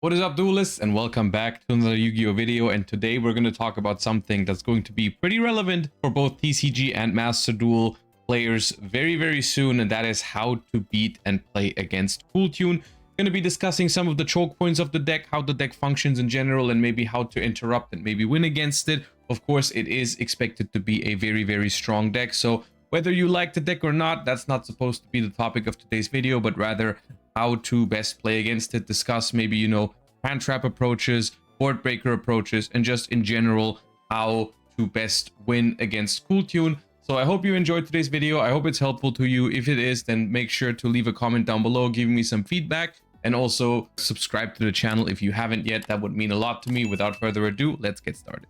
What is up, duelists, and welcome back to another Yu-Gi-Oh video. And today we're going to talk about something that's going to be pretty relevant for both TCG and Master Duel players very soon, and that is how to beat and play against Kewl. Going to be discussing some of the choke points of the deck, how the deck functions in general, and maybe how to interrupt and maybe win against it. Of course, it is expected to be a very strong deck, so whether you like the deck or not, that's not supposed to be the topic of today's video, but rather how to best play against it, discuss maybe, hand trap approaches, board breaker approaches, and just in general, how to best win against Kewl. So I hope you enjoyed today's video. I hope it's helpful to you. If it is, then make sure to leave a comment down below, giving me some feedback, and also subscribe to the channel if you haven't yet. That would mean a lot to me. Without further ado, let's get started.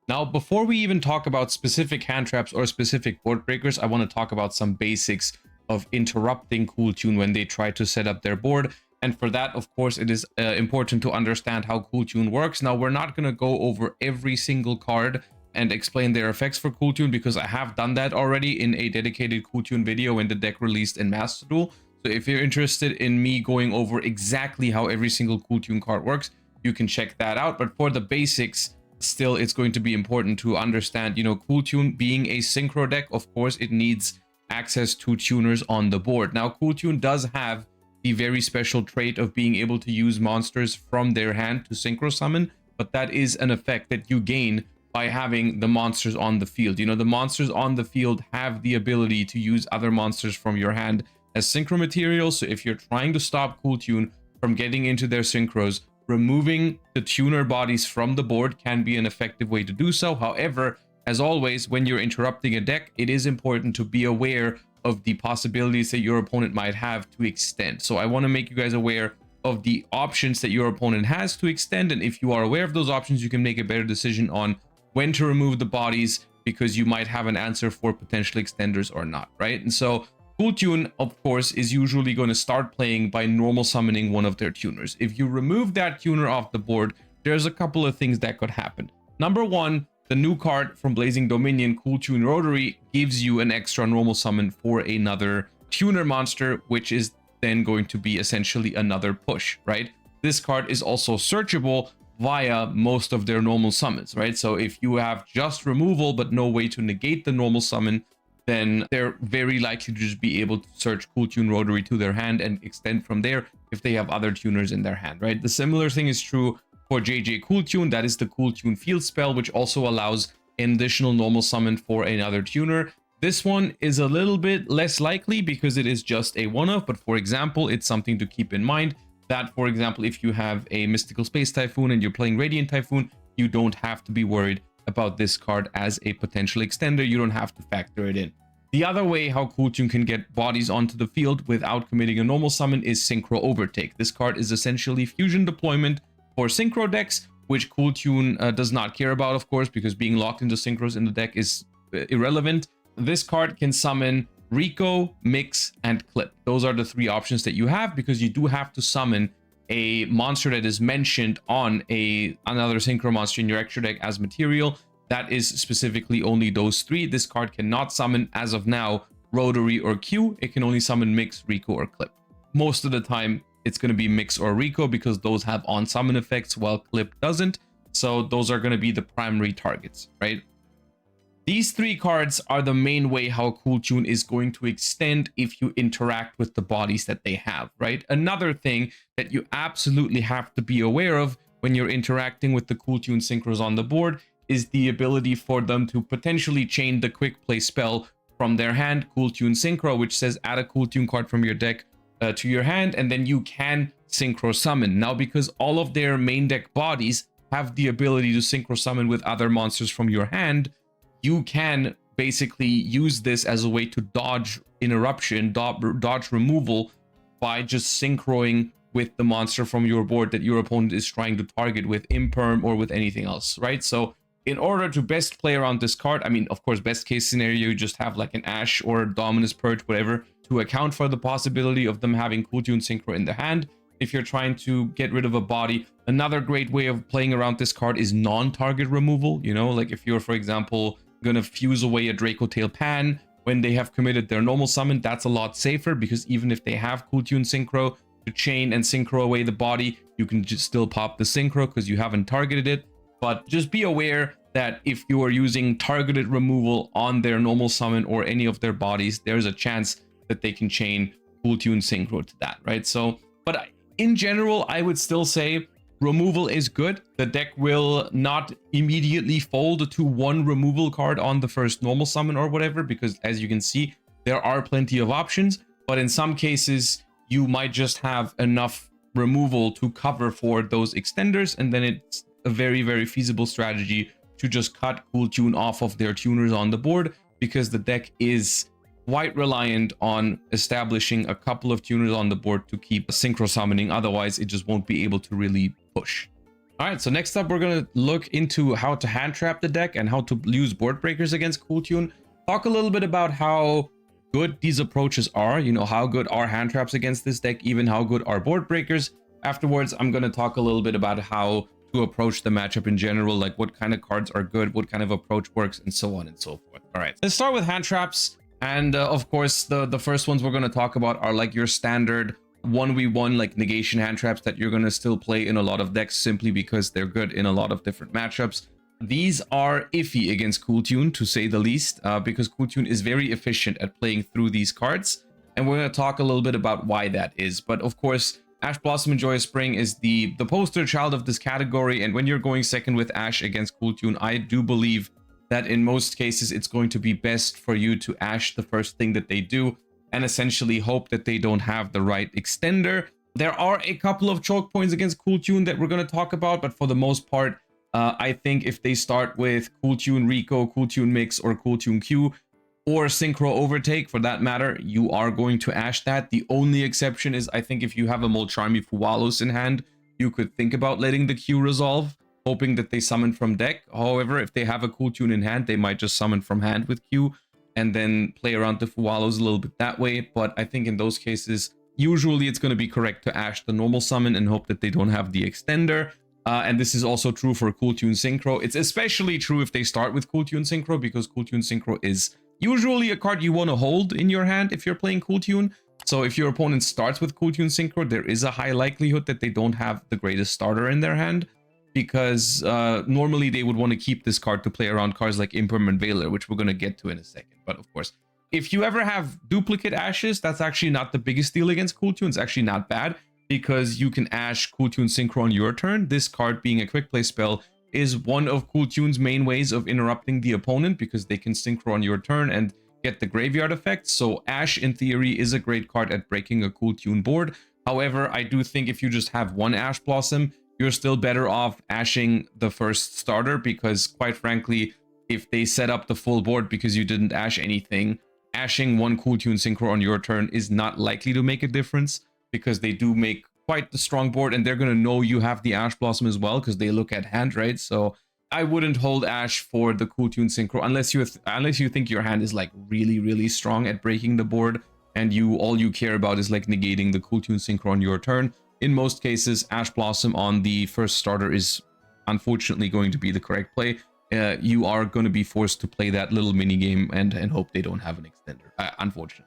Now, before we even talk about specific hand traps or specific board breakers, I want to talk about some basics of interrupting Kewl when they try to set up their board. And for that, of course, it is important to understand how Kewl works. Now, we're not going to go over every single card and explain their effects for Kewl because I have done that already in a dedicated Kewl video when the deck released in Master Duel. So if you're interested in me going over exactly how every single Kewl card works, you can check that out. But for the basics, still, it's going to be important to understand, Kewl being a synchro deck, of course, it needs access to tuners on the board. Now, Kewl does have the very special trait of being able to use monsters from their hand to synchro summon, but that is an effect that you gain by having the monsters on the field. The monsters on the field have the ability to use other monsters from your hand as synchro material. So if you're trying to stop Kewl from getting into their synchros, removing the tuner bodies from the board can be an effective way to do so. However, as always, when you're interrupting a deck, it is important to be aware of the possibilities that your opponent might have to extend. So I want to make you guys aware of the options that your opponent has to extend. And if you are aware of those options, you can make a better decision on when to remove the bodies, because you might have an answer for potential extenders or not, right? And so Kewl, of course, is usually going to start playing by normal summoning one of their tuners. If you remove that tuner off the board, there's a couple of things that could happen. Number one, the new card from Blazing Dominion, Kewl Rotary, gives you an extra normal summon for another tuner monster, which is then going to be essentially another push, right? This card is also searchable via most of their normal summons, right? So if you have just removal but no way to negate the normal summon, then they're very likely to just be able to search Kewl Rotary to their hand and extend from there if they have other tuners in their hand, right? The similar thing is true for JJ Kewl. That is the Kewl field spell, which also allows an additional normal summon for another tuner. This one is a little bit less likely because it is just a one-off, but for example, it's something to keep in mind that, for example, if you have a Mystical Space Typhoon and you're playing Radiant Typhoon, you don't have to be worried about this card as a potential extender. You don't have to factor it in. The other way how Kewl can get bodies onto the field without committing a normal summon is Synchro Overtake. This card is essentially fusion deployment for synchro decks, which Kewl does not care about, of course, because being locked into synchros in the deck is irrelevant. This card can summon Rico, Mix, and Clip. Those are the three options that you have, because you do have to summon a monster that is mentioned on another synchro monster in your extra deck as material. That is specifically only those three. This card cannot summon, as of now, Rotary or Q. It can only summon Mix, Rico, or Clip. Most of the time, it's going to be Mix or Rico because those have on summon effects while Clip doesn't. So those are going to be the primary targets, right? These three cards are the main way how Kewl is going to extend if you interact with the bodies that they have, right? Another thing that you absolutely have to be aware of when you're interacting with the Kewl synchros on the board is the ability for them to potentially chain the quick play spell from their hand, Kewl Synchro, which says add a Kewl card from your deck to your hand, and then you can synchro summon. Now, because all of their main deck bodies have the ability to synchro summon with other monsters from your hand, you can basically use this as a way to dodge interruption, dodge removal by just synchroing with the monster from your board that your opponent is trying to target with Imperm or with anything else, right? So in order to best play around this card, I mean, of course, best case scenario, you just have like an Ash or Dominus Purge, whatever, to account for the possibility of them having Kewl synchro in the hand. If you're trying to get rid of a body, another great way of playing around this card is non-target removal. Like if you're, for example, gonna fuse away a Draco Tail Pan when they have committed their normal summon, that's a lot safer, because even if they have Kewl synchro, to chain and synchro away the body, you can just still pop the synchro because you haven't targeted it. But just be aware that if you are using targeted removal on their normal summon or any of their bodies, there's a chance that they can chain Cool Tune synchro to that, right? So, but in general, I would still say removal is good. The deck will not immediately fold to one removal card on the first normal summon or whatever, because as you can see, there are plenty of options, but in some cases, you might just have enough removal to cover for those extenders, and then it's a very, very feasible strategy to just cut Cool Tune off of their tuners on the board, because the deck is quite reliant on establishing a couple of tuners on the board to keep synchro summoning. Otherwise, it just won't be able to really push. All right, so next up, we're going to look into how to hand trap the deck and how to use board breakers against Cool Tune. Talk a little bit about how good these approaches are, you know, how good are hand traps against this deck, even how good are board breakers. Afterwards, I'm going to talk a little bit about how to approach the matchup in general, like what kind of cards are good, what kind of approach works, and so on and so forth. All right, let's start with hand traps. And of course, the first ones we're going to talk about are like your standard 1v1 like negation hand traps that you're going to still play in a lot of decks simply because they're good in a lot of different matchups. These are iffy against Cool Tune, to say the least, because Cool Tune is very efficient at playing through these cards. And we're going to talk a little bit about why that is. But of course, Ash Blossom and Joyous Spring is the poster child of this category. And when you're going second with Ash against Cool Tune, I do believe that in most cases, it's going to be best for you to Ash the first thing that they do and essentially hope that they don't have the right extender. There are a couple of choke points against Cool Tune that we're going to talk about, but for the most part, I think if they start with Cool Tune Rico, Cool Tune Mix, or Cool Tune Q, or Synchro Overtake for that matter, you are going to Ash that. The only exception is, I think if you have a Molcharmi Fuwalos in hand, you could think about letting the Q resolve, hoping that they summon from deck. However, if they have a Cool Tune in hand, they might just summon from hand with Q and then play around the Fuwalos a little bit that way. But I think in those cases, usually it's going to be correct to Ash the normal summon and hope that they don't have the extender. And this is also true for Cool Tune Synchro. It's especially true if they start with Cool Tune Synchro, because Cool Tune Synchro is usually a card you want to hold in your hand if you're playing Cool Tune. So if your opponent starts with Cool Tune Synchro, there is a high likelihood that they don't have the greatest starter in their hand, because normally they would want to keep this card to play around cards like Imperm and Veiler, which we're going to get to in a second. But of course, if you ever have duplicate Ashes, that's actually not the biggest deal against Cool Tune. It's actually not bad, because you can Ash Cool Tune Synchro on your turn. This card, being a quick play spell, is one of Cool Tune's main ways of interrupting the opponent, because they can Synchro on your turn and get the graveyard effect. So Ash, in theory, is a great card at breaking a Cool Tune board. However, I do think if you just have one Ash Blossom, you're still better off Ashing the first starter, because quite frankly, if they set up the full board because you didn't Ash anything, Ashing one Cool Tune Synchro on your turn is not likely to make a difference, because they do make quite the strong board, and they're going to know you have the Ash Blossom as well, because they look at hand, right? So I wouldn't hold Ash for the Cool Tune Synchro unless you think your hand is like really, really strong at breaking the board, and all you care about is like negating the Cool Tune Synchro on your turn. In most cases, Ash Blossom on the first starter is unfortunately going to be the correct play. You are going to be forced to play that little mini game and hope they don't have an extender, unfortunately.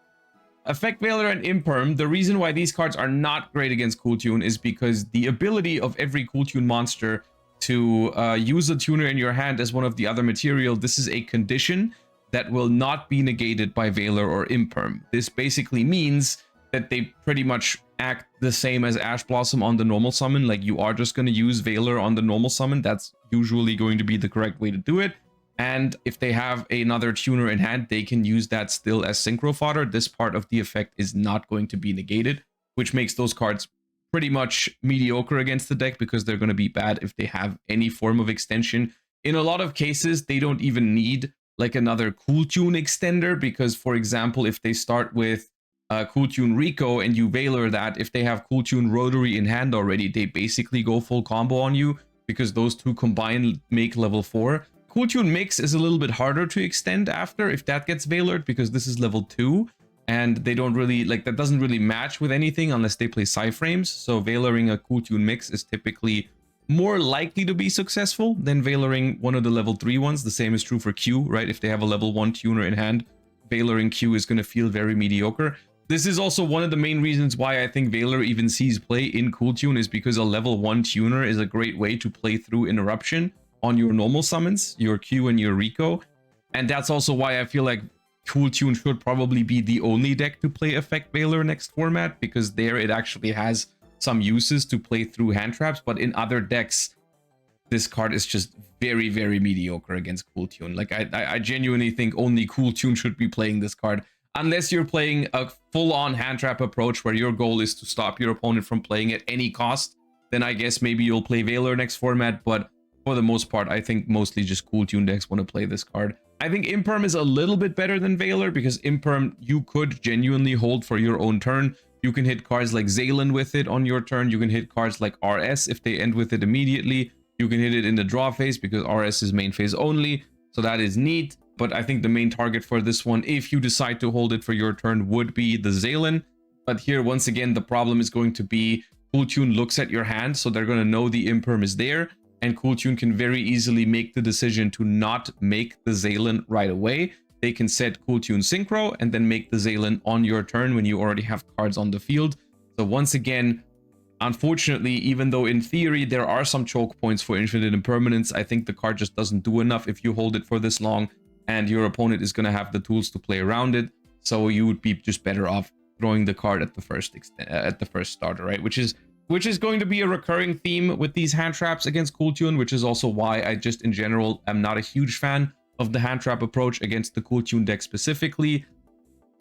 Effect Veiler and Imperm, the reason why these cards are not great against Cool Tune is because the ability of every Cool Tune monster to use a tuner in your hand as one of the other material, this is a condition that will not be negated by Veiler or Imperm. This basically means that they pretty much act the same as Ash Blossom on the normal summon. Like, you are just going to use Veiler on the normal summon. That's usually going to be the correct way to do it. And if they have another tuner in hand, they can use that still as synchro fodder. This part of the effect is not going to be negated, which makes those cards pretty much mediocre against the deck, because they're going to be bad if they have any form of extension. In a lot of cases, they don't even need like another Cool Tune extender, because, for example, if they start with Cool Tune Rico and you Veiler that, if they have Cool Tune Rotary in hand already, they basically go full combo on you, because those two combined make level 4. Cool Tune Mix is a little bit harder to extend after if that gets Veilered, because this is level 2, and they don't really, like, that doesn't really match with anything unless they play Psyframes. So Veilering a Cool Tune Mix is typically more likely to be successful than Veilering one of the level 3 ones. The same is true for Q, right? If they have a level 1 tuner in hand, Veilering Q is going to feel very mediocre. This is also one of the main reasons why I think Veiler even sees play in Cool Tune, is because a level 1 tuner is a great way to play through Interruption on your normal summons, your Q and your Rico. And that's also why I feel like Cool Tune should probably be the only deck to play Effect Veiler next format, because there it actually has some uses to play through hand traps. But in other decks, this card is just very, very mediocre against Cool Tune. Like, I genuinely think only Cool Tune should be playing this card, unless you're playing a full-on hand trap approach where your goal is to stop your opponent from playing at any cost. Then I guess maybe you'll play Veiler next format, but for the most part, I think mostly just Cool Tune decks want to play this card. I think Imperm is a little bit better than Veiler, because Imperm you could genuinely hold for your own turn. You can hit cards like Zalen with it on your turn. You can hit cards like RS if they end with it immediately. You can hit it in the draw phase because RS is main phase only. So that is neat. But I think the main target for this one, if you decide to hold it for your turn, would be the Zalen. But here, once again, the problem is going to be Cool Tune looks at your hand, so they're going to know the Imperm is there. And Cool Tune can very easily make the decision to not make the Zalen right away. They can set Cool Tune Synchro and then make the Zalen on your turn when you already have cards on the field. So once again, unfortunately, even though in theory there are some choke points for Infinite Impermanence, I think the card just doesn't do enough if you hold it for this long, and your opponent is going to have the tools to play around it. So you would be just better off throwing the card at the first starter, right? Which is going to be a recurring theme with these hand traps against Cool Tune, which is also why I just in general am not a huge fan of the hand trap approach against the Cool Tune deck specifically.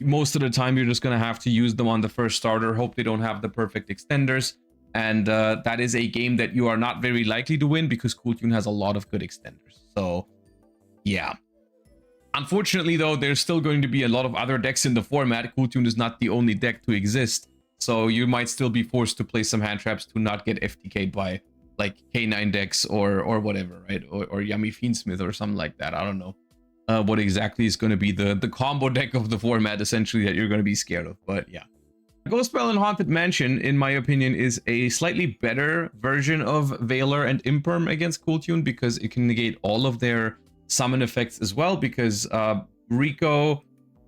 Most of the time you're just going to have to use them on the first starter, hope they don't have the perfect extenders, and that is a game that you are not very likely to win because Cool Tune has a lot of good extenders. So yeah. Unfortunately, though, there's still going to be a lot of other decks in the format. Cool Tune is not the only deck to exist. So you might still be forced to play some hand traps to not get FTK'd by like K9 decks or whatever, right? Or Yummy Fiendsmith or something like that. I don't know what exactly is going to be the combo deck of the format, essentially, that you're going to be scared of. But yeah. Ghost Spell and Haunted Mansion, in my opinion, is a slightly better version of Veiler and Imperm against Cool Tune, because it can negate all of their summon effects as well, because Rico,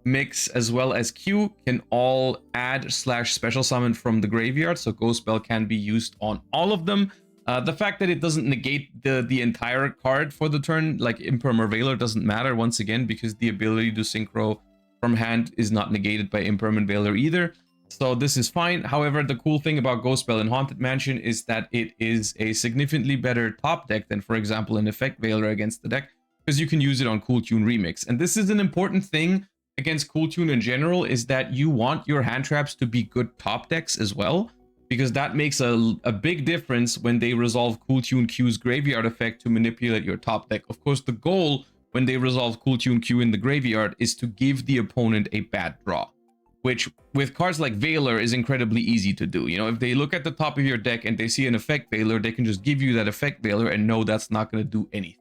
Mix, as well as Q can all add / special summon from the graveyard, so Ghost Spell can be used on all of them. The fact that it doesn't negate the entire card for the turn, like Imperm or Veiler, doesn't matter, once again, because the ability to synchro from hand is not negated by Imperm and Veiler either. So this is fine. However, the cool thing about Ghost Spell and Haunted Mansion is that it is a significantly better top deck than, for example, an Effect Veiler against the deck, because you can use it on Cool Tune Remix. And this is an important thing against Cool Tune in general, is that you want your hand traps to be good top decks as well, because that makes a big difference when they resolve Cool Tune Q's graveyard effect to manipulate your top deck. Of course, the goal when they resolve Cool Tune Q in the graveyard is to give the opponent a bad draw, which with cards like Veiler is incredibly easy to do. You know, if they look at the top of your deck and they see an Effect Veiler, they can just give you that Effect Veiler and know that's not going to do anything.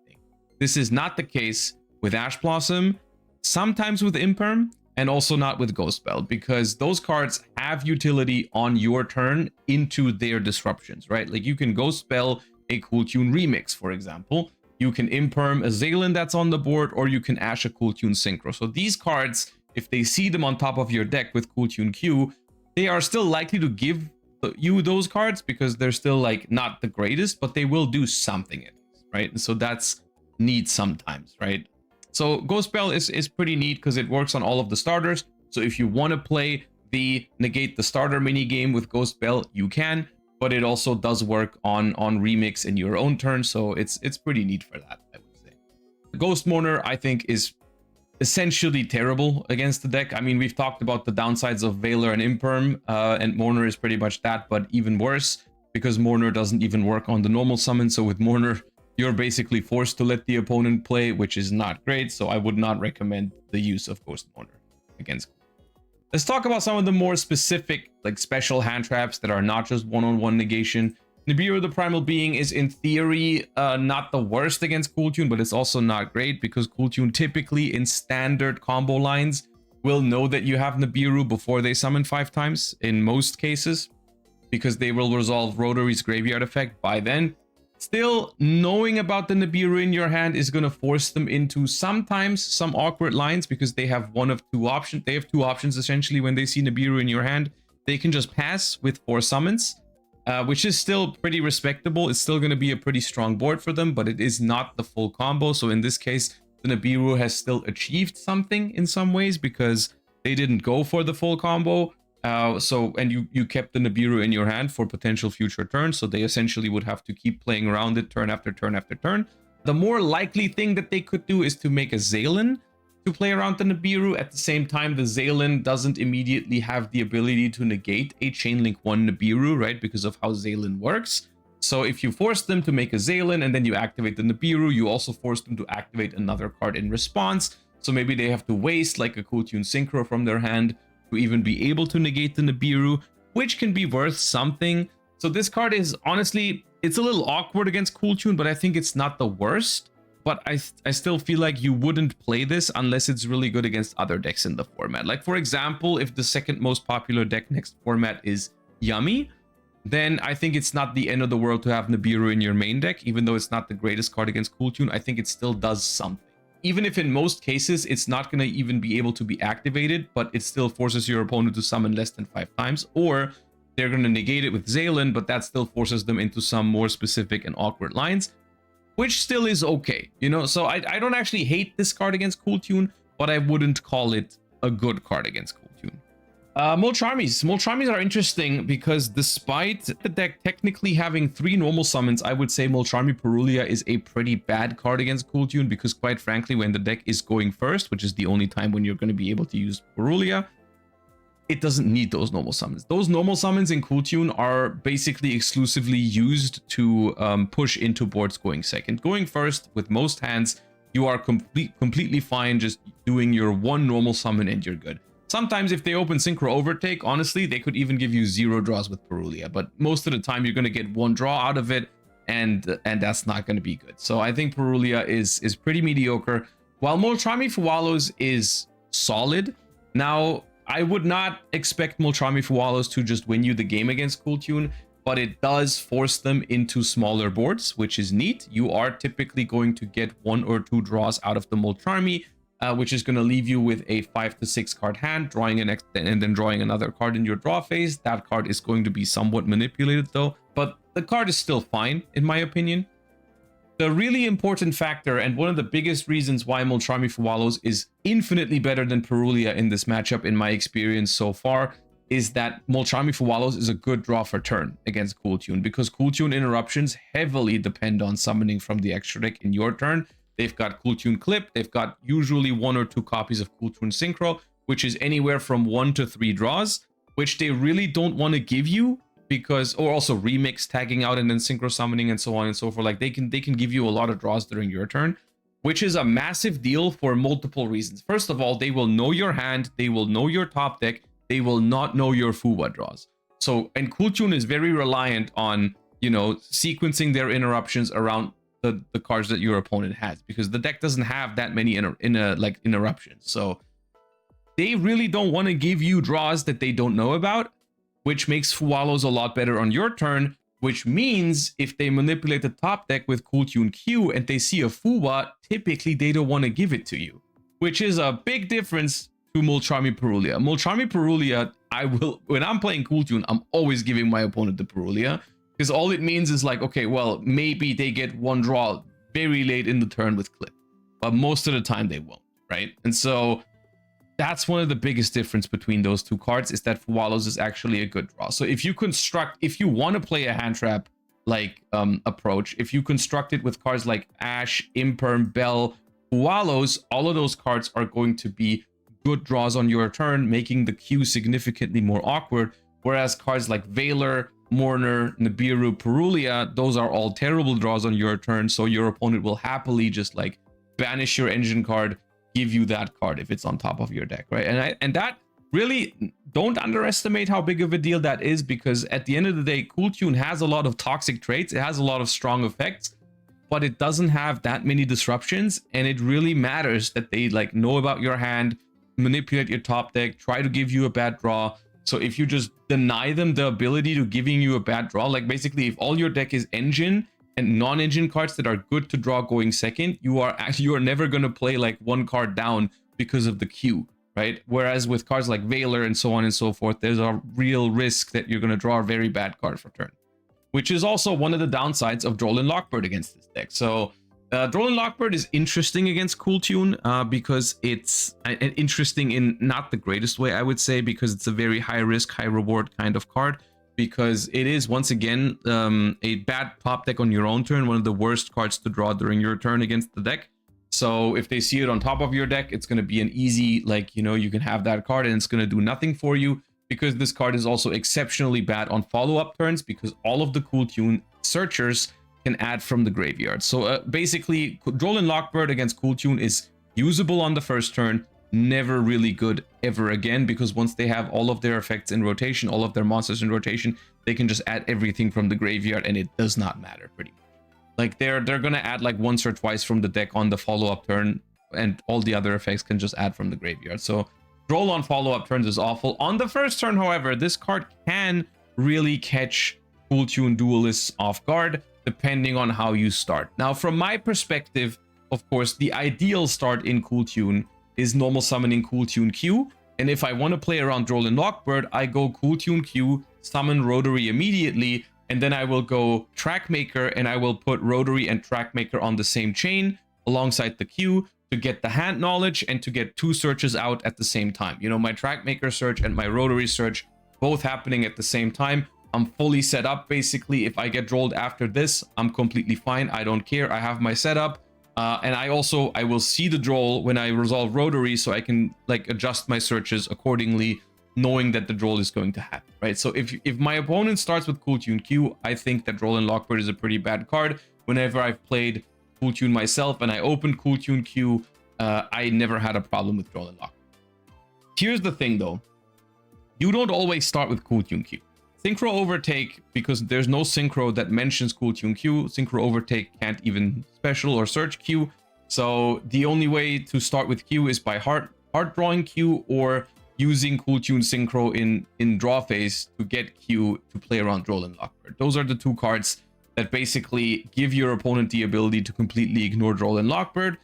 This is not the case with Ash Blossom, sometimes with Imperm, and also not with Ghost Spell, because those cards have utility on your turn into their disruptions, right? Like you can Ghost Spell a Cool Tune Remix, for example. You can Imperm a Zalen that's on the board, or you can Ash a Cool Tune Synchro. So these cards, if they see them on top of your deck with Cool Tune Q, they are still likely to give you those cards because they're still like not the greatest, but they will do something at least, right? And so that's neat sometimes, right? So Ghost Spell is pretty neat because it works on all of the starters. So if you want to play the negate the starter mini game with Ghost Spell, you can, but it also does work on Remix in your own turn. So it's pretty neat for that, I would say. Ghost Mourner, I think, is essentially terrible against the deck. I mean, we've talked about the downsides of Veiler and Imperm, and Mourner is pretty much that, but even worse, because Mourner doesn't even work on the normal summon. So with Mourner, you're basically forced to let the opponent play, which is not great. So I would not recommend the use of Ghost Mourner against. Let's talk about some of the more specific, like special hand traps that are not just one-on-one negation. Nibiru the Primal Being is in theory not the worst against Cool Tune, but it's also not great because Cool Tune typically in standard combo lines will know that you have Nibiru before they summon 5 times in most cases, because they will resolve Rotary's graveyard effect by then. Still, knowing about the Nibiru in your hand is going to force them into sometimes some awkward lines because they have one of two options. They have two options essentially when they see Nibiru in your hand. They can just pass with 4 summons, which is still pretty respectable. It's still going to be a pretty strong board for them, but it is not the full combo. So in this case, the Nibiru has still achieved something in some ways because they didn't go for the full combo. And you kept the Nibiru in your hand for potential future turns, so they essentially would have to keep playing around it turn after turn after turn. The more likely thing that they could do is to make a Zaylin to play around the Nibiru. At the same time, the Zaylin doesn't immediately have the ability to negate a Chainlink 1 Nibiru, right? Because of how Zaylin works. So if you force them to make a Zaylin and then you activate the Nibiru, you also force them to activate another card in response. So maybe they have to waste like a Cool Tune Synchro from their hand to even be able to negate the Nibiru, which can be worth something. So this card is honestly, it's a little awkward against Cool Tune, but I think it's not the worst. But I still feel like you wouldn't play this unless it's really good against other decks in the format. Like for example, if the second most popular deck next format is Yummy, then I think it's not the end of the world to have Nibiru in your main deck. Even though it's not the greatest card against Cool Tune, I think it still does something. Even if in most cases it's not going to even be able to be activated, but it still forces your opponent to summon less than 5 times, or they're going to negate it with Zaylin, but that still forces them into some more specific and awkward lines, which still is okay, you know? So I don't actually hate this card against Cool Tune, but I wouldn't call it a good card against Cool Tune. Molcharmies. Molcharmies are interesting because despite the deck technically having 3 normal summons, I would say Molcharmy Purulia is a pretty bad card against Cool Tune because quite frankly, when the deck is going first, which is the only time when you're going to be able to use Purulia, it doesn't need those normal summons. Those normal summons in Cool Tune are basically exclusively used to push into boards going second. Going first, with most hands, you are completely fine just doing your 1 normal summon and you're good. Sometimes if they open Synchro Overtake, honestly, they could even give you 0 draws with Purulia, but most of the time you're going to get 1 draw out of it, and that's not going to be good. So I think Purulia is pretty mediocre, while Molcharmy Fuwalos is solid. Now, I would not expect Molcharmy Fuwalos to just win you the game against Cool Tune, but it does force them into smaller boards, which is neat. You are typically going to get 1 or 2 draws out of the Molcharmy, which is going to leave you with a 5 to 6 card hand, drawing an and then drawing another card in your draw phase. That card is going to be somewhat manipulated though, but the card is still fine in my opinion. The really important factor, and one of the biggest reasons why Molcharmy Fuwalos is infinitely better than Purulia in this matchup in my experience so far, is that Molcharmy Fuwalos is a good draw for turn against Cool Tune, because Cool Tune interruptions heavily depend on summoning from the extra deck in your turn. They've got Cool Tune Clip, they've got usually 1 or 2 copies of Cool Tune Synchro, which is anywhere from 1 to 3 draws, which they really don't want to give you, because, or also remix, tagging out and then synchro summoning and so on and so forth. Like they can give you a lot of draws during your turn, which is a massive deal for multiple reasons. First of all, they will know your hand, they will know your top deck, they will not know your Fuwa draws. So, and Cool Tune is very reliant on, you know, sequencing their interruptions around the cards that your opponent has, because the deck doesn't have that many interruptions. So they really don't want to give you draws that they don't know about, which makes Fuwalos a lot better on your turn, which means if they manipulate the top deck with Cool Tune Q and they see a Fuwa, typically they don't want to give it to you, which is a big difference to Molcharmy Purulia. Molcharmy Purulia, when I'm playing Cool Tune, I'm always giving my opponent the Purulia, because all it means is like, okay, well, maybe they get 1 draw very late in the turn with Clip, but most of the time they won't, right? And so that's one of the biggest difference between those 2 cards, is that Fuwalos is actually a good draw. So if you want to play a hand trap like approach, if you construct it with cards like Ash, Imperm, Bell, Fuwalos, all of those cards are going to be good draws on your turn, making the queue significantly more awkward. Whereas cards like Veiler, Mourner, Nibiru, Purulia, those are all terrible draws on your turn, so your opponent will happily just like banish your engine card, give you that card if it's on top of your deck, right? And that really, don't underestimate how big of a deal that is, because at the end of the day, Cool Tune has a lot of toxic traits, it has a lot of strong effects, but it doesn't have that many disruptions, and it really matters that they like know about your hand, manipulate your top deck, try to give you a bad draw. So if you just deny them the ability to giving you a bad draw, like basically if all your deck is engine and non-engine cards that are good to draw going second, you are never going to play like one card down because of the queue, right? Whereas with cards like Veiler and so on and so forth, there's a real risk that you're going to draw a very bad card for turn, which is also one of the downsides of Droll and Lockbird against this deck. So Droll and Lockbird is interesting against Cool Tune because it's interesting in not the greatest way, I would say, because it's a very high risk, high reward kind of card, because it is, once again, a bad top deck on your own turn, one of the worst cards to draw during your turn against the deck. So if they see it on top of your deck, it's going to be an easy, like, you know, you can have that card and it's going to do nothing for you, because this card is also exceptionally bad on follow-up turns, because all of the Cool Tune searchers can add from the graveyard. So basically, Droll and Lockbird against Cool Tune is usable on the first turn, never really good ever again, because once they have all of their effects in rotation, all of their monsters in rotation, they can just add everything from the graveyard and it does not matter pretty much. Like they're gonna add like once or twice from the deck on the follow-up turn, and all the other effects can just add from the graveyard. So Droll on follow-up turns is awful. On the first turn, however, this card can really catch Cool Tune duelists off guard, depending on how you start. Now, from my perspective, of course, the ideal start in Cool Tune is normal summoning Cool Tune Q. And if I want to play around Droll and Lockbird, I go Cool Tune Q, summon Rotary immediately, and then I will go Trackmaker, and I will put Rotary and Trackmaker on the same chain alongside the Q to get the hand knowledge and to get two searches out at the same time. You know, my Trackmaker search and my Rotary search both happening at the same time. I'm fully set up. Basically, if I get drolled after this, I'm completely fine. I don't care. I have my setup. And I will see the droll when I resolve Rotary, so I can like adjust my searches accordingly, knowing that the droll is going to happen, right? So if my opponent starts with Cool Tune Q, I think that Droll and Lockbird is a pretty bad card. Whenever I've played Cool Tune myself and I opened Cool Tune Q, I never had a problem with Droll and Lockbird. Here's the thing though, you don't always start with Cool Tune Q. Synchro Overtake, because there's no synchro that mentions Cool Tune Q, Synchro Overtake can't even special or search Q. So the only way to start with Q is by hard drawing Q or using Cool Tune Synchro in draw phase to get Q to play around Droll and Lockbird. Those are the two cards that basically give your opponent the ability to completely ignore Droll and Lockbird.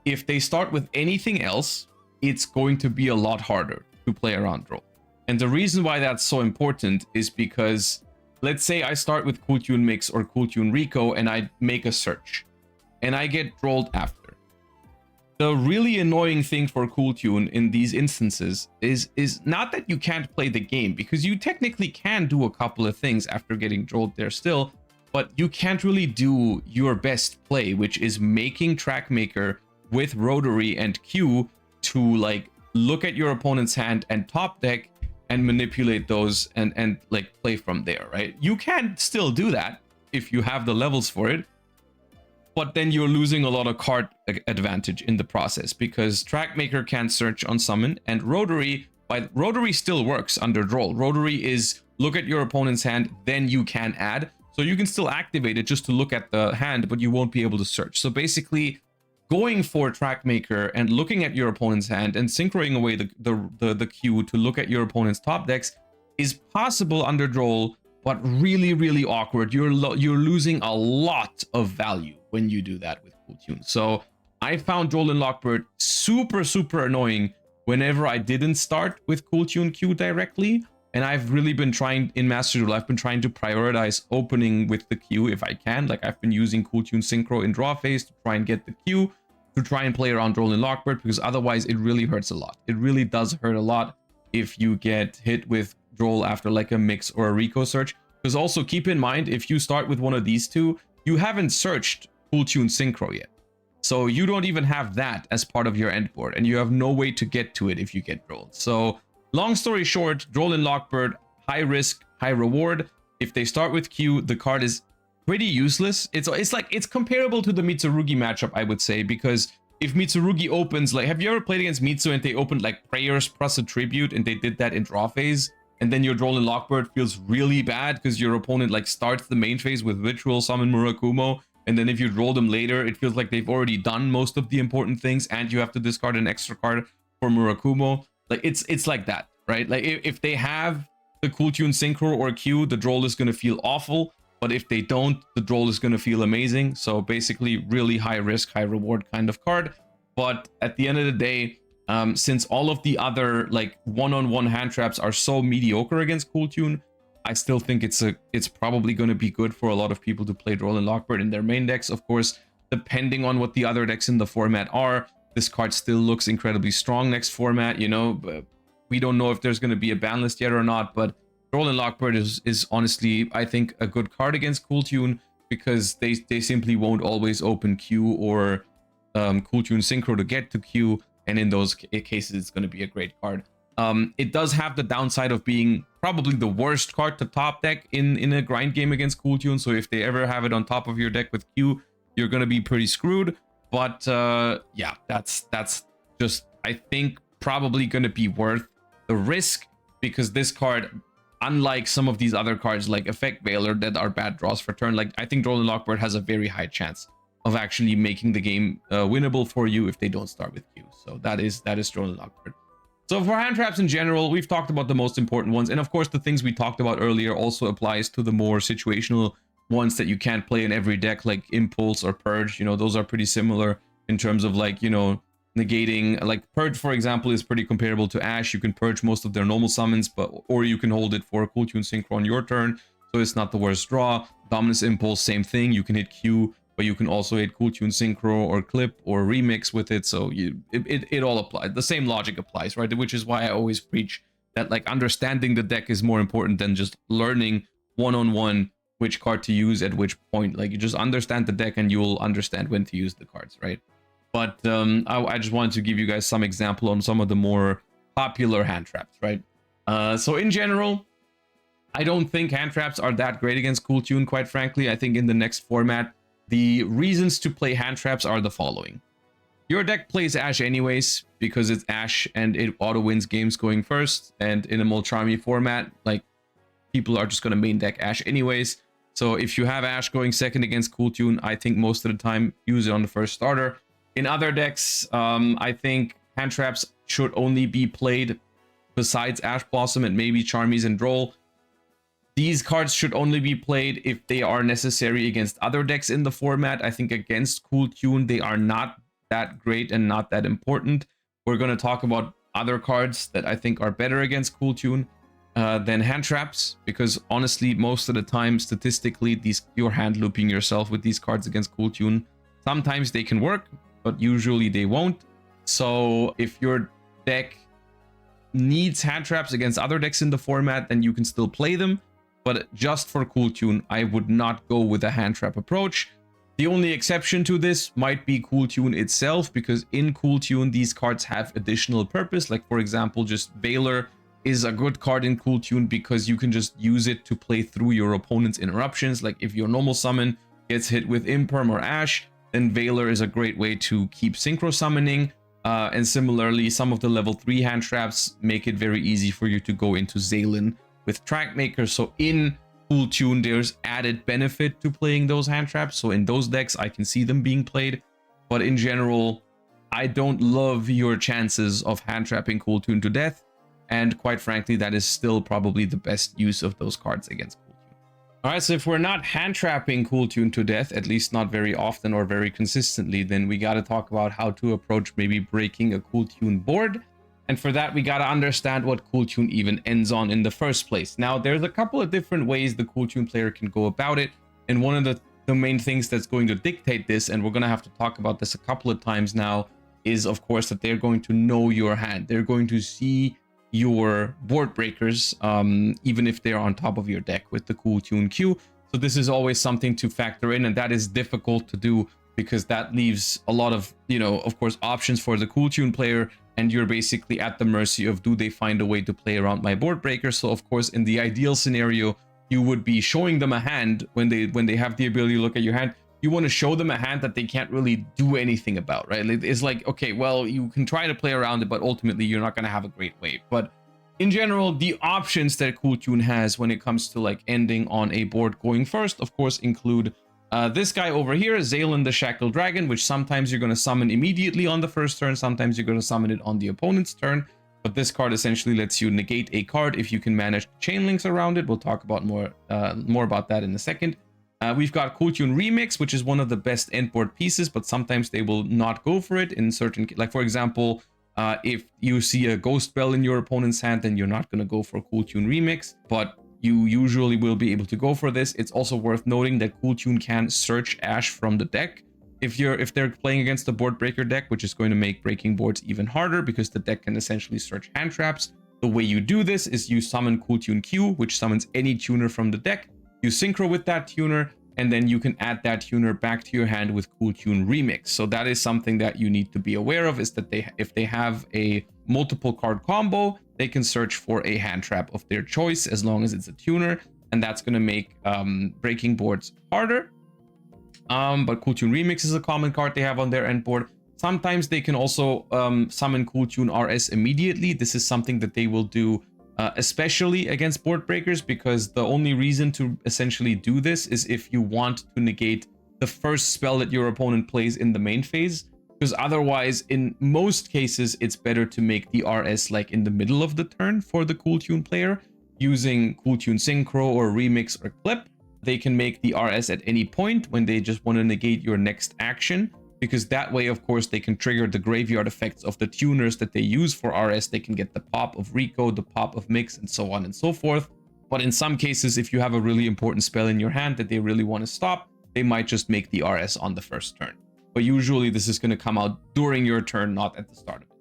If they start with anything else, it's going to be a lot harder to play around Droll. And the reason why that's so important is because, let's say I start with Cool Tune Mix or Cool Tune Rico and I make a search and I get drolled after. The really annoying thing for Cool Tune in these instances is not that you can't play the game, because you technically can do a couple of things after getting drolled there still, but you can't really do your best play, which is making Trackmaker with Rotary and Q to like look at your opponent's hand and top deck and manipulate those and like play from there, right? You can still do that if you have the levels for it, but then you're losing a lot of card advantage in the process, because Trackmaker can't search on summon, and Rotary still works under Droll. Rotary is look at your opponent's hand, then you can add. So you can still activate it just to look at the hand, but you won't be able to search. So basically, going for Trackmaker and looking at your opponent's hand and synchroing away the Q to look at your opponent's top decks is possible under Droll, but really, really awkward. You're losing a lot of value when you do that with Cool Tune. So I found Droll and Lockbird super, super annoying whenever I didn't start with Cool Tune Q directly. And I've really been trying, in Master Duel, I've been trying to prioritize opening with the Q if I can. Like I've been using Cool Tune Synchro in draw phase to try and get the Q, to try and play around Droll and Lockbird, because otherwise it really hurts a lot. It really does hurt a lot if you get hit with Droll after like a Mix or a Rico search. Because also keep in mind, if you start with one of these two, you haven't searched Cool Tune Synchro yet. So you don't even have that as part of your end board, and you have no way to get to it if you get drolled. So long story short, Droll and Lockbird, high risk, high reward. If they start with Q, the card is pretty useless. It's comparable to the Mitsurugi matchup, I would say, because if Mitsurugi opens, like, have you ever played against Mitsu and they opened like Prayers plus a Tribute, and they did that in draw phase, and then your Droll and Lockbird feels really bad because your opponent like starts the main phase with Ritual Summon Murakumo, and then if you roll them later, it feels like they've already done most of the important things, and you have to discard an extra card for Murakumo. Like it's like that, right? Like if they have the Cool Tune Synchro or Q, the Droll is going to feel awful. but if they don't, the draw is going to feel amazing. So basically really high risk, high reward kind of card. But at the end of the day, since all of the other like one-on-one hand traps are so mediocre against Cool Tune, I still think it's probably going to be good for a lot of people to play Droll and Lockbird in their main decks. Of course, depending on what the other decks in the format are, this card still looks incredibly strong next format, you know. But we don't know if there's going to be a ban list yet or not, but Droll and Lockbird is honestly, I think, a good card against Cool Tune, because they simply won't always open Q or Cool Tune Synchro to get to Q, and in those cases, it's going to be a great card. It does have the downside of being probably the worst card to top deck in a grind game against Cool Tune, so if they ever have it on top of your deck with Q, you're going to be pretty screwed. But yeah, that's just, I think, probably going to be worth the risk, because this card, unlike some of these other cards like Effect Veiler that are bad draws for turn, like I think Droll and Lockbird has a very high chance of actually making the game winnable for you if they don't start with Q. So that is Droll and Lockbird. So for hand traps in general, we've talked about the most important ones, and of course the things we talked about earlier also applies to the more situational ones that you can't play in every deck, like Impulse or Purge. You know, those are pretty similar in terms of, like, you know, negating. Like Purge, for example, is pretty comparable to Ash. You can purge most of their normal summons, but or you can hold it for a Cool Tune Synchro on your turn, so it's not the worst draw. Dominus Impulse, same thing. You can hit Q, but you can also hit Cool Tune Synchro or Clip or Remix with it. So it all applies. The same logic applies, right? Which is why I always preach that, like, understanding the deck is more important than just learning one-on-one which card to use at which point. Like, you just understand the deck and you'll understand when to use the cards, right? But I just wanted to give you guys some example on some of the more popular hand traps, right? So in general, I don't think hand traps are that great against Cool Tune, quite frankly. I think in the next format, the reasons to play hand traps are the following. Your deck plays Ash anyways, because it's Ash and it auto wins games going first. And in a Molcharmy format, like, people are just going to main deck Ash anyways. So if you have Ash going second against Cool Tune, I think most of the time use it on the first starter. In other decks, I think hand traps should only be played besides Ash Blossom and maybe Charmies and Droll. These cards should only be played if they are necessary against other decks in the format. I think against Cool Tune, they are not that great and not that important. We're going to talk about other cards that I think are better against Cool Tune than hand traps, because honestly, most of the time, statistically, you're hand looping yourself with these cards against Cool Tune. Sometimes they can work, but usually they won't. So if your deck needs hand traps against other decks in the format, then you can still play them. But just for Cool Tune, I would not go with a hand trap approach. The only exception to this might be Cool Tune itself, because in Cool Tune, these cards have additional purpose. Like, for example, just Veiler is a good card in Cool Tune because you can just use it to play through your opponent's interruptions. Like, if your normal summon gets hit with Imperm or Ash, then Veiler is a great way to keep synchro summoning. And similarly, some of the level 3 hand traps make it very easy for you to go into Zaylin with Trackmaker. So in Cool Tune, there's added benefit to playing those hand traps. So in those decks, I can see them being played. But in general, I don't love your chances of hand trapping Cool Tune to death. And quite frankly, that is still probably the best use of those cards against Cool Tune. All right, so if we're not hand trapping Cool Tune to death, at least not very often or very consistently, then we got to talk about how to approach maybe breaking a Cool Tune board. And for that, we got to understand what Cool Tune even ends on in the first place. Now, there's a couple of different ways the Cool Tune player can go about it. And one of the main things that's going to dictate this, and we're going to have to talk about this a couple of times now, is, of course, that they're going to know your hand. They're going to see your board breakers, even if they're on top of your deck with the Cool Tune Q. So this is always something to factor in, and that is difficult to do because that leaves a lot of, of course, options for the Cool Tune player, and you're basically at the mercy of, do they find a way to play around my board breaker? So of course, in the ideal scenario, you would be showing them a hand when they have the ability to look at your hand. You want to show them a hand that they can't really do anything about, right? It's like, okay, well, you can try to play around it, but ultimately you're not going to have a great way. But in general, the options that Cool Tune has when it comes to like ending on a board going first, of course, include this guy over here, Zaylin the Shackled Dragon, which sometimes you're going to summon immediately on the first turn. Sometimes you're going to summon it on the opponent's turn. But this card essentially lets you negate a card if you can manage chain links around it. We'll talk about more about that in a second. We've got Cool Tune Remix, which is one of the best end board pieces, but sometimes they will not go for it in certain, like for example, if you see a Ghost Bell in your opponent's hand, then you're not going to go for Cool Tune Remix, but you usually will be able to go for this. It's also worth noting that Cool Tune can search Ash from the deck. If they're playing against the board breaker deck, which is going to make breaking boards even harder because the deck can essentially search hand traps. The way you do this is you summon Cool Tune Q, which summons any tuner from the deck. You synchro with that tuner, and then you can add that tuner back to your hand with Cool Tune Remix. So that is something that you need to be aware of, is that if they have a multiple card combo, they can search for a hand trap of their choice as long as it's a tuner, and that's going to make breaking boards harder. But Cool Tune Remix is a common card they have on their end board. Sometimes they can also summon Cool Tune RS immediately. This is something that they will do especially against board breakers, because the only reason to essentially do this is if you want to negate the first spell that your opponent plays in the main phase, because otherwise in most cases it's better to make the RS like in the middle of the turn for the Cool Tune player. Using Cool Tune Synchro or Remix or Clip, they can make the RS at any point when they just want to negate your next action, because that way, of course, they can trigger the graveyard effects of the tuners that they use for RS. They can get the pop of Rico, the pop of Mix, and so on and so forth. But in some cases, if you have a really important spell in your hand that they really want to stop, they might just make the RS on the first turn. But usually this is going to come out during your turn, not at the start of it.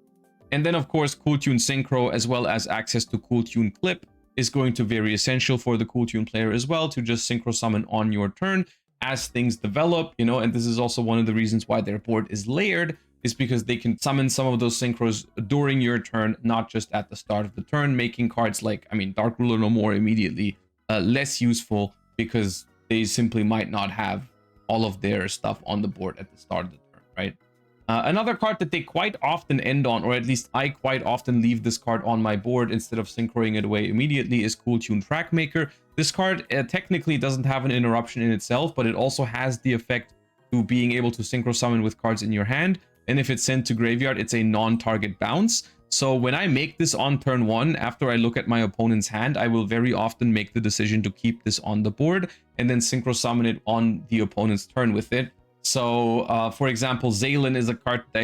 And then, of course, Cool Tune Synchro, as well as access to Cool Tune Clip, is going to be very essential for the Cool Tune player as well, to just synchro summon on your turn as things develop, you know. And this is also one of the reasons why their board is layered, is because they can summon some of those synchros during your turn, not just at the start of the turn, making cards like, I mean, Dark Ruler No More immediately less useful, because they simply might not have all of their stuff on the board at the start of the turn, right? Another card that they quite often end on, or at least I quite often leave this card on my board instead of synchroing it away immediately, is Cool Tune Trackmaker. This card technically doesn't have an interruption in itself, but it also has the effect to being able to synchro summon with cards in your hand. And if it's sent to graveyard, it's a non-target bounce. So when I make this on turn 1, after I look at my opponent's hand, I will very often make the decision to keep this on the board and then synchro summon it on the opponent's turn with it. So, for example, Zaylin is a card that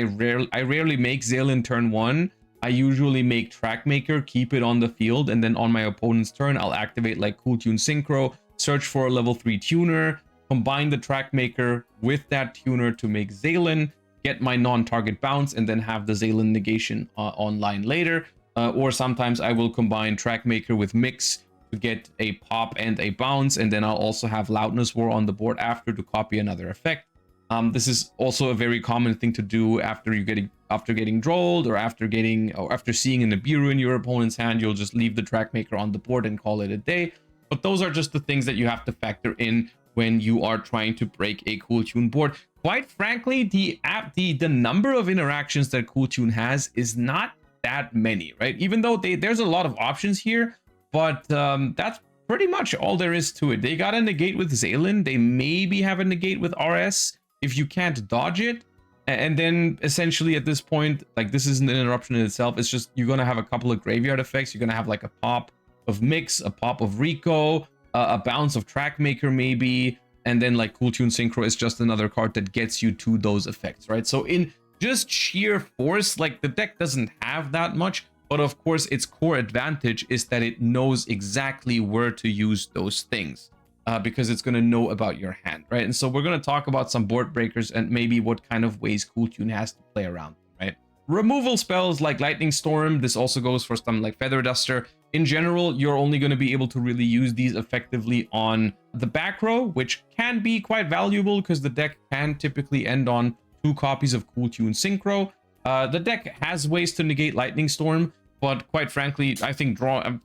I rarely make Zaylin turn 1. I usually make Trackmaker, keep it on the field, and then on my opponent's turn, I'll activate like Cool Tune Synchro, search for a level 3 tuner, combine the Trackmaker with that tuner to make Zaylin, get my non-target bounce, and then have the Zaylin negation online later. Or sometimes I will combine Trackmaker with Mix to get a pop and a bounce, and then I'll also have Loudness War on the board after to copy another effect. This is also a very common thing to do after getting drolled, or after seeing an Nibiru in your opponent's hand. You'll just leave the Trackmaker on the board and call it a day. But those are just the things that you have to factor in when you are trying to break a Cool Tune board. Quite frankly, the number of interactions that Cool Tune has is not that many, right? Even though there's a lot of options here, but that's pretty much all there is to it. They got a negate with Zaylin. They maybe have a negate with RS if you can't dodge it. And then essentially at this point, like, this isn't an interruption in itself. It's just you're going to have a couple of graveyard effects. You're going to have like a pop of Mix, a pop of Rico, a bounce of Trackmaker maybe. And then like Cool Tune Synchro is just another card that gets you to those effects, right? So in just sheer force, like, the deck doesn't have that much. But of course, its core advantage is that it knows exactly where to use those things, because it's going to know about your hand, right? And so we're going to talk about some board breakers and maybe what kind of ways Cool Tune has to play around, right? Removal spells like Lightning Storm. This also goes for something like Feather Duster. In general, you're only going to be able to really use these effectively on the back row, which can be quite valuable because the deck can typically end on 2 copies of Cool Tune Synchro. The deck has ways to negate Lightning Storm, but quite frankly, I think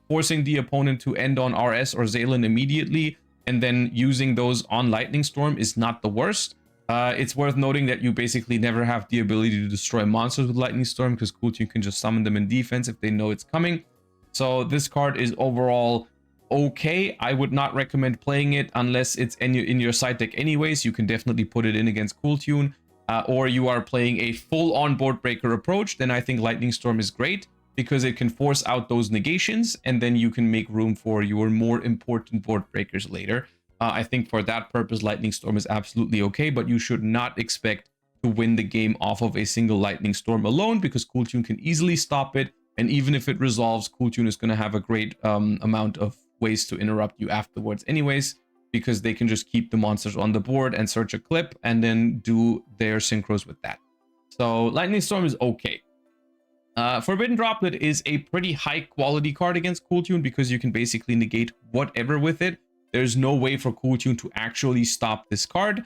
forcing the opponent to end on RS or Zaylin immediately and then using those on Lightning Storm is not the worst. It's worth noting that you basically never have the ability to destroy monsters with Lightning Storm, because Cool Tune can just summon them in defense if they know it's coming. So this card is overall okay. I would not recommend playing it unless it's in your side deck anyways. You can definitely put it in against Cool Tune. Or you are playing a full-on board breaker approach, then I think Lightning Storm is great because it can force out those negations, and then you can make room for your more important board breakers later. I think for that purpose, Lightning Storm is absolutely okay, but you should not expect to win the game off of a single Lightning Storm alone, because Cool Tune can easily stop it. And even if it resolves, Cool Tune is going to have a great amount of ways to interrupt you afterwards anyways, because they can just keep the monsters on the board and search a clip and then do their synchros with that. So Lightning Storm is okay. Forbidden Droplet is a pretty high quality card against Cool Tune because you can basically negate whatever with it. There's no way for Cool Tune to actually stop this card.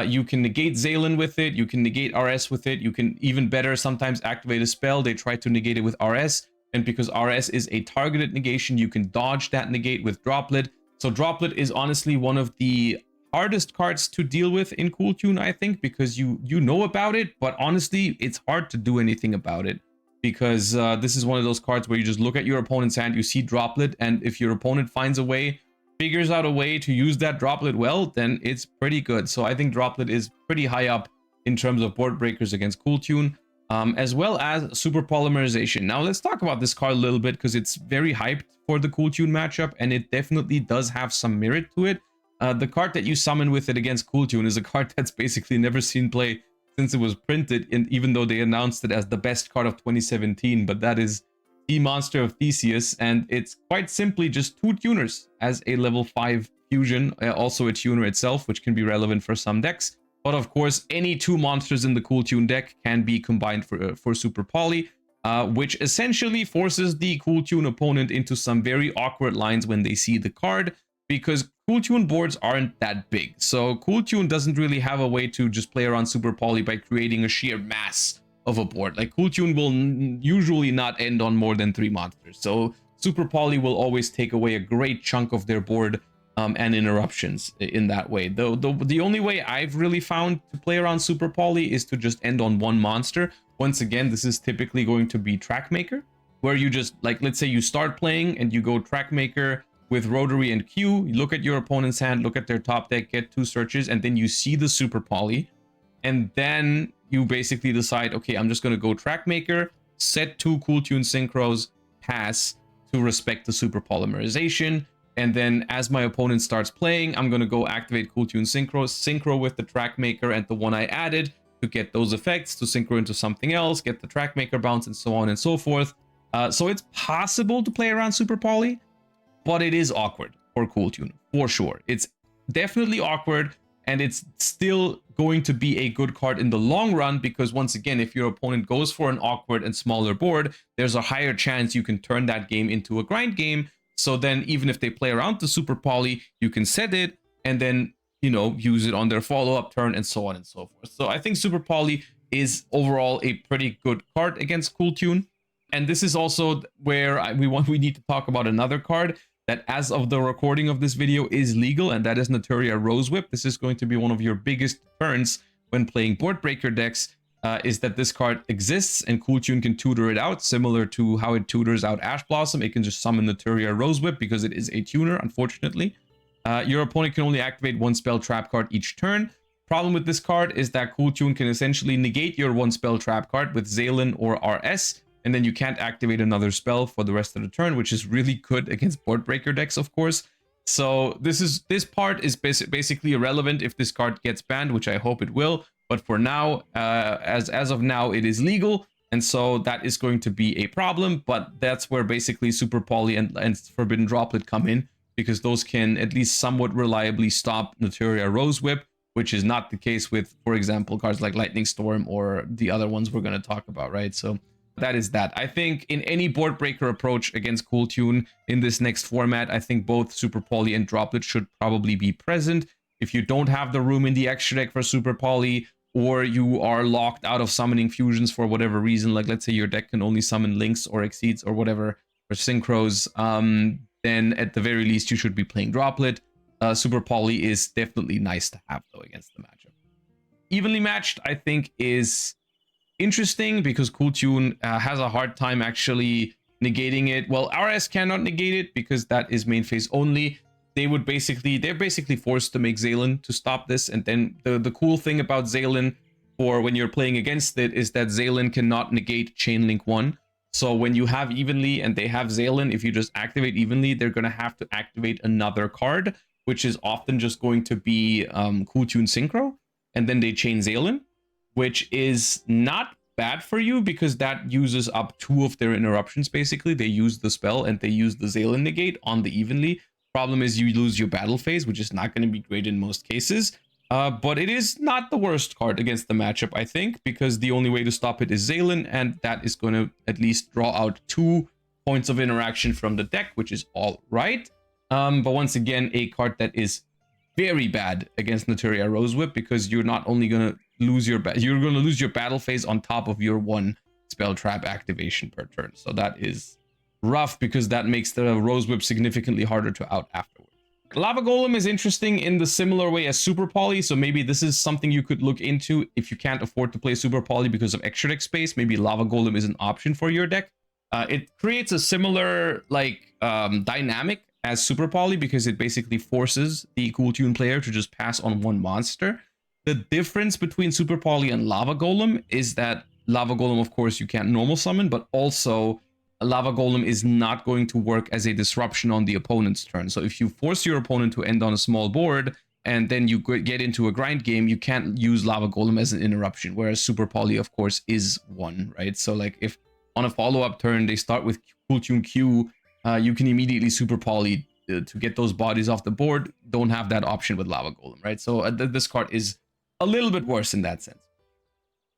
You can negate Zaylin with it. You can negate RS with it. You can even better sometimes activate a spell. They try to negate it with RS. And because RS is a targeted negation, you can dodge that negate with Droplet. So Droplet is honestly one of the hardest cards to deal with in Cool Tune, I think, because you know about it, but honestly, it's hard to do anything about it. Because this is one of those cards where you just look at your opponent's hand, you see Droplet, and if your opponent finds a way, figures out a way to use that Droplet well, then it's pretty good. So I think Droplet is pretty high up in terms of board breakers against Cool Tune, as well as Super Polymerization. Now let's talk about this card a little bit because it's very hyped for the Cool Tune matchup, and it definitely does have some merit to it. The card that you summon with it against Cool Tune is a card that's basically never seen play since it was printed, and even though they announced it as the best card of 2017, but that is the Monster of Theseus, and it's quite simply just 2 tuners as a level 5 fusion, also a tuner itself, which can be relevant for some decks. But of course, any 2 monsters in the Cool Tune deck can be combined for Super Poly, which essentially forces the Cool Tune opponent into some very awkward lines when they see the card, because Cool Tune boards aren't that big. So Cool Tune doesn't really have a way to just play around Super Poly by creating a sheer mass of a board. Like Cool Tune will usually not end on more than 3 monsters. So Super Poly will always take away a great chunk of their board and interruptions in that way. Though the only way I've really found to play around Super Poly is to just end on 1 monster. Once again, this is typically going to be Trackmaker, where you just, like, let's say you start playing and you go Trackmaker with Rotary and Q, you look at your opponent's hand, look at their top deck, get 2 searches, and then you see the Super Poly, and then you basically decide, okay, I'm just going to go Trackmaker, set 2 Cool Tune synchros, pass to respect the Super Polymerization, and then as my opponent starts playing, I'm going to go activate Cool Tune synchro with the Trackmaker and the one I added to get those effects, to synchro into something else, get the Trackmaker bounce, and so on and so forth. So it's possible to play around Super Poly, but it is awkward for Cool Tune, for sure. It's definitely awkward, and it's still going to be a good card in the long run, because once again, if your opponent goes for an awkward and smaller board, there's a higher chance you can turn that game into a grind game. So then even if they play around the Super Poly, you can set it and then, you know, use it on their follow-up turn and so on and so forth. So I think Super Poly is overall a pretty good card against Cool Tune. And this is also where we need to talk about another card that, as of the recording of this video, is legal, and that is Naturia Rose Whip. This is going to be one of your biggest turns when playing board breaker decks, is that this card exists and Cool Tune can tutor it out, similar to how it tutors out Ash Blossom. It can just summon Naturia Rose Whip because it is a tuner, unfortunately. Your opponent can only activate 1 spell trap card each turn. Problem with this card is that Cool Tune can essentially negate your 1 spell trap card with Zaylin or RS, and then you can't activate another spell for the rest of the turn, which is really good against board breaker decks, of course. So this part is basically irrelevant if this card gets banned, which I hope it will. But for now, as of now, it is legal, and so that is going to be a problem. But that's where basically Super Poly and Forbidden Droplet come in, because those can at least somewhat reliably stop Naturia Rose Whip, which is not the case with, for example, cards like Lightning Storm or the other ones we're going to talk about, right? So that is that. I think in any board breaker approach against Cool Tune in this next format, I think both Super Poly and Droplet should probably be present. If you don't have the room in the extra deck for Super Poly, or you are locked out of summoning fusions for whatever reason, like let's say your deck can only summon links or exceeds or whatever, or synchros, then at the very least you should be playing Droplet. Super Poly is definitely nice to have though against the matchup. Evenly matched, I think, is interesting because Cool Tune has a hard time actually negating it. Well, RS cannot negate it because that is main phase only. They're basically forced to make Zaylin to stop this. And then the cool thing about Zaylin for when you're playing against it is that Zaylin cannot negate Chain Link 1. So when you have Evenly and they have Zaylin, if you just activate Evenly, they're going to have to activate another card. which is often just going to be Cool Tune Synchro, and then they chain Zalen, which is not bad for you because that uses up 2 of their interruptions. Basically, they use the spell and they use the Zalen negate on the evenly. Problem is you lose your battle phase, which is not going to be great in most cases. But it is not the worst card against the matchup, I think, because the only way to stop it is Zalen, and that is going to at least draw out 2 points of interaction from the deck, which is all right. But once again, a card that is very bad against Naturia Rosewhip, because you're not only going to lose your battle phase on top of your 1 spell trap activation per turn. So that is rough because that makes the Rosewhip significantly harder to out afterwards. Lava Golem is interesting in the similar way as Super Poly, so maybe this is something you could look into if you can't afford to play Super Poly because of extra deck space. Maybe Lava Golem is an option for your deck. It creates a similar dynamic as Super Poly because it basically forces the Cool Tune player to just pass on 1 monster. The difference between Super Poly and Lava Golem is that Lava Golem, of course, you can't normal summon, but also Lava Golem is not going to work as a disruption on the opponent's turn. So if you force your opponent to end on a small board and then you get into a grind game, you can't use Lava Golem as an interruption, whereas Super Poly, of course, is one, right? So like if on a follow-up turn they start with Cool Tune Q, you can immediately Super Poly to get those bodies off the board. Don't have that option with Lava Golem, right? So this card is a little bit worse in that sense.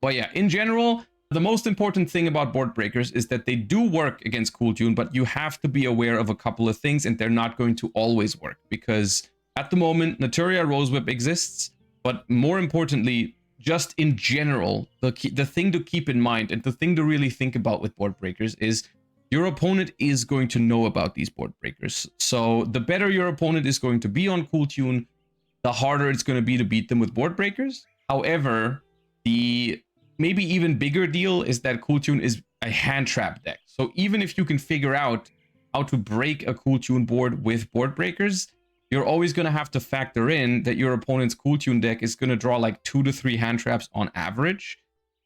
But yeah, in general, the most important thing about board breakers is that they do work against Cool Tune, but you have to be aware of a couple of things, and they're not going to always work because at the moment, Naturia Rosewhip exists, but more importantly, just in general, the thing to keep in mind and the thing to really think about with board breakers is your opponent is going to know about these board breakers. So the better your opponent is going to be on Cool Tune, the harder it's going to be to beat them with board breakers. However, the maybe even bigger deal is that Cool Tune is a hand trap deck. So even if you can figure out how to break a Cool Tune board with board breakers, you're always going to have to factor in that your opponent's Cool Tune deck is going to draw like 2 to 3 hand traps on average.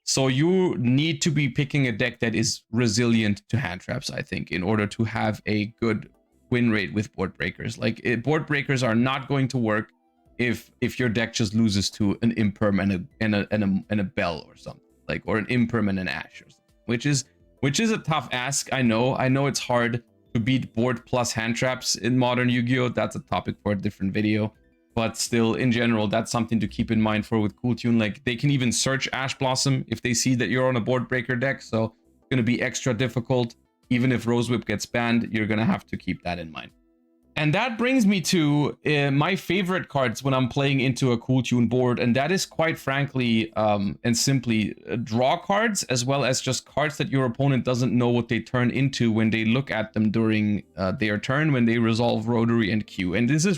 So you need to be picking a deck that is resilient to hand traps, I think, in order to have a good win rate with board breakers. Like board breakers are not going to work if your deck just loses to an Imperm and a Bell or something, like, or an Imperm and an Ash or something, which is a tough ask. I know it's hard to beat board plus hand traps in modern Yu-Gi-Oh. That's a topic for a different video, but still, in general, that's something to keep in mind for with Cool Tune. Like, they can even search Ash Blossom if they see that you're on a board breaker deck, so it's going to be extra difficult. Even if Rosewhip gets banned, you're going to have to keep that in mind. And that brings me to my favorite cards when I'm playing into a Cool Tune board, and that is quite frankly and simply draw cards, as well as just cards that your opponent doesn't know what they turn into when they look at them during their turn, when they resolve Rotary and Q. And this is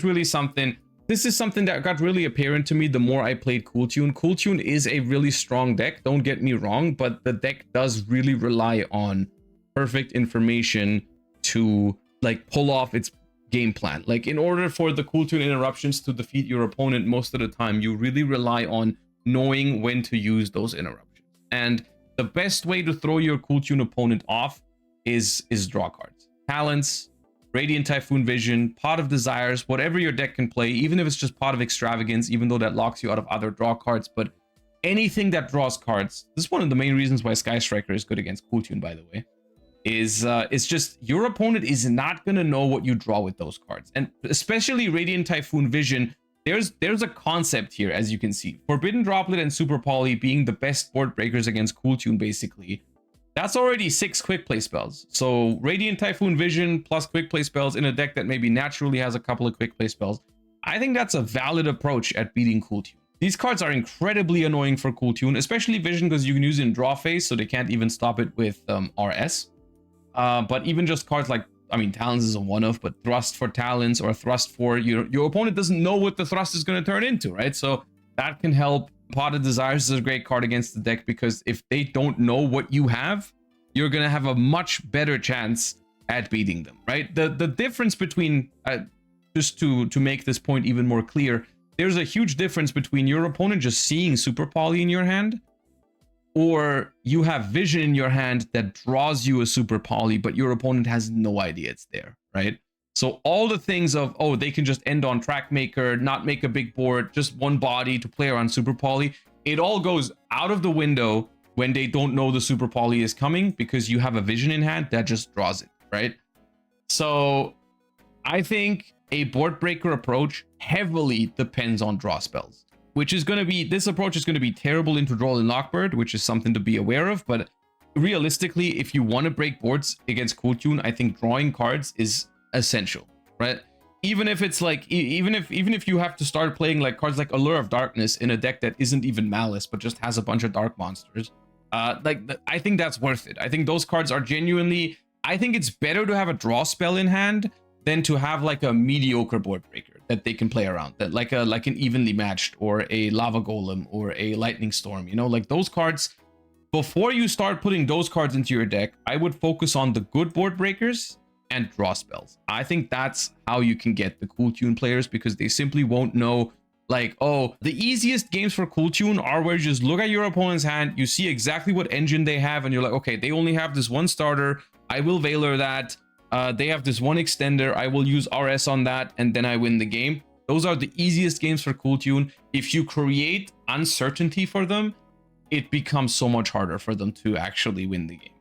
something that got really apparent to me the more I played Cool Tune. Cool Tune is a really strong deck, don't get me wrong, but the deck does really rely on perfect information to like pull off its game plan. Like, in order for the Cool Tune interruptions to defeat your opponent, most of the time you really rely on knowing when to use those interruptions. And the best way to throw your Cool Tune opponent off is draw cards. Talents, Radiant Typhoon Vision, Pot of Desires, whatever your deck can play, even if it's just Pot of Extravagance, even though that locks you out of other draw cards, but anything that draws cards. This is one of the main reasons why Sky Striker is good against Cool Tune, by the way. It's just your opponent is not going to know what you draw with those cards. And especially Radiant Typhoon Vision, there's a concept here, as you can see. Forbidden Droplet and Super Poly being the best board breakers against Cool Tune, basically. That's already 6 quick play spells. So Radiant Typhoon Vision plus quick play spells in a deck that maybe naturally has a couple of quick play spells. I think that's a valid approach at beating Cool Tune. These cards are incredibly annoying for Cool Tune, especially Vision, because you can use it in draw phase, so they can't even stop it with RS. But even just cards like, I mean, Talons is a one-off, but Thrust for Talons or Thrust for your opponent doesn't know what the Thrust is going to turn into, right? So that can help. Pot of Desires is a great card against the deck because if they don't know what you have, you're going to have a much better chance at beating them, right? The difference between, just to make this point even more clear, there's a huge difference between your opponent just seeing Super Poly in your hand, or you have Vision in your hand that draws you a Super Poly, but your opponent has no idea it's there, right? So all the things of, oh, they can just end on track maker, not make a big board, just one body to play around super poly, it all goes out of the window when they don't know the super poly is coming, because you have a vision in hand that just draws it, right? So I think a board breaker approach heavily depends on draw spells, which is going to be, this approach is going to be terrible into draw and lockbird, which is something to be aware of. But realistically, if you want to break boards against Cool Tune, I think drawing cards is essential, right? Even if it's like, even if you have to start playing like cards like Allure of Darkness in a deck that isn't even Malice, but just has a bunch of dark monsters, I think that's worth it. I think those cards are genuinely, I think it's better to have a draw spell in hand than to have like a mediocre board breaker that they can play around, that like an evenly matched or a lava golem or a lightning storm, you know, like those cards. Before you start putting those cards into your deck, I would focus on the good board breakers and draw spells. I think that's how you can get the Cool Tune players, because they simply won't know, like, oh, the easiest games for Cool Tune are where you just look at your opponent's hand, you see exactly what engine they have, and you're like, okay, they only have this one starter, I will Veiler that. They have this one extender, I will use RS on that, and then I win the game. Those are the easiest games for Cool Tune. If you create uncertainty for them, it becomes so much harder for them to actually win the game.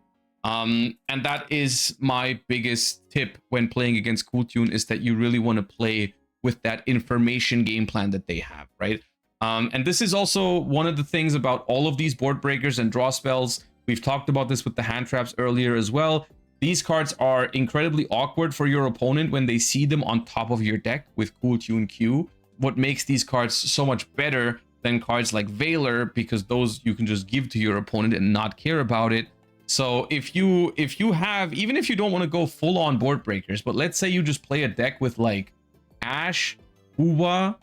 And that is my biggest tip when playing against Cool Tune, is that you really want to play with that information game plan that they have, right? And this is also one of the things about all of these board breakers and draw spells. We've talked about this with the hand traps earlier as well. These cards are incredibly awkward for your opponent when they see them on top of your deck with Cool Tune Q. What makes these cards so much better than cards like Veiler, because those you can just give to your opponent and not care about it. So if you have, even if you don't want to go full on board breakers, but let's say you just play a deck with like Ash, Uwa,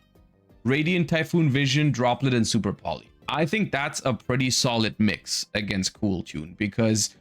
Radiant Typhoon Vision, Droplet, and Super Poly, I think that's a pretty solid mix against Cool Tune, because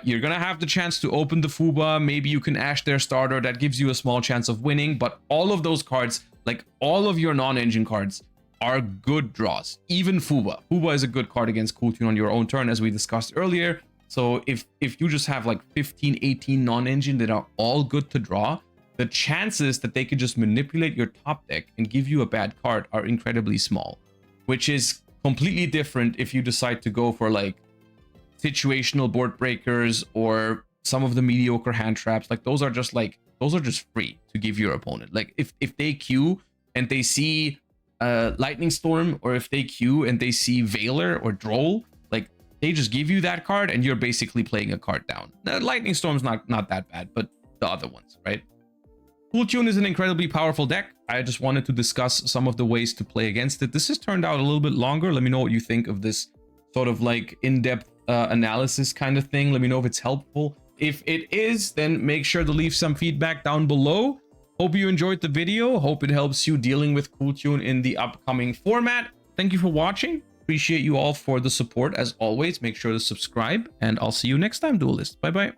you're gonna have the chance to open the Fuba. Maybe you can Ash their starter, that gives you a small chance of winning. But all of those cards, like all of your non-engine cards, are good draws. Even Fuba is a good card against Cool Tune on your own turn, as we discussed earlier. So if you just have like 15, 18 non-engine that are all good to draw, the chances that they could just manipulate your top deck and give you a bad card are incredibly small, which is completely different if you decide to go for like situational board breakers or some of the mediocre hand traps. Like those are just free to give your opponent. Like if they queue and they see Lightning Storm, or if they queue and they see Veiler or Droll, like they just give you that card and you're basically playing a card down. Lightning Storm's not that bad, but the other ones, right? Cool Tune is an incredibly powerful deck. I just wanted to discuss some of the ways to play against it. This has turned out a little bit longer. Let me know what you think of this sort of like in-depth analysis kind of thing. Let me know if it's helpful. If it is, then make sure to leave some feedback down below. Hope you enjoyed the video. Hope it helps you dealing with Cool Tune in the upcoming format. Thank you for watching. Appreciate you all for the support as always. Make sure to subscribe, and I'll see you next time, Duelist. Bye bye.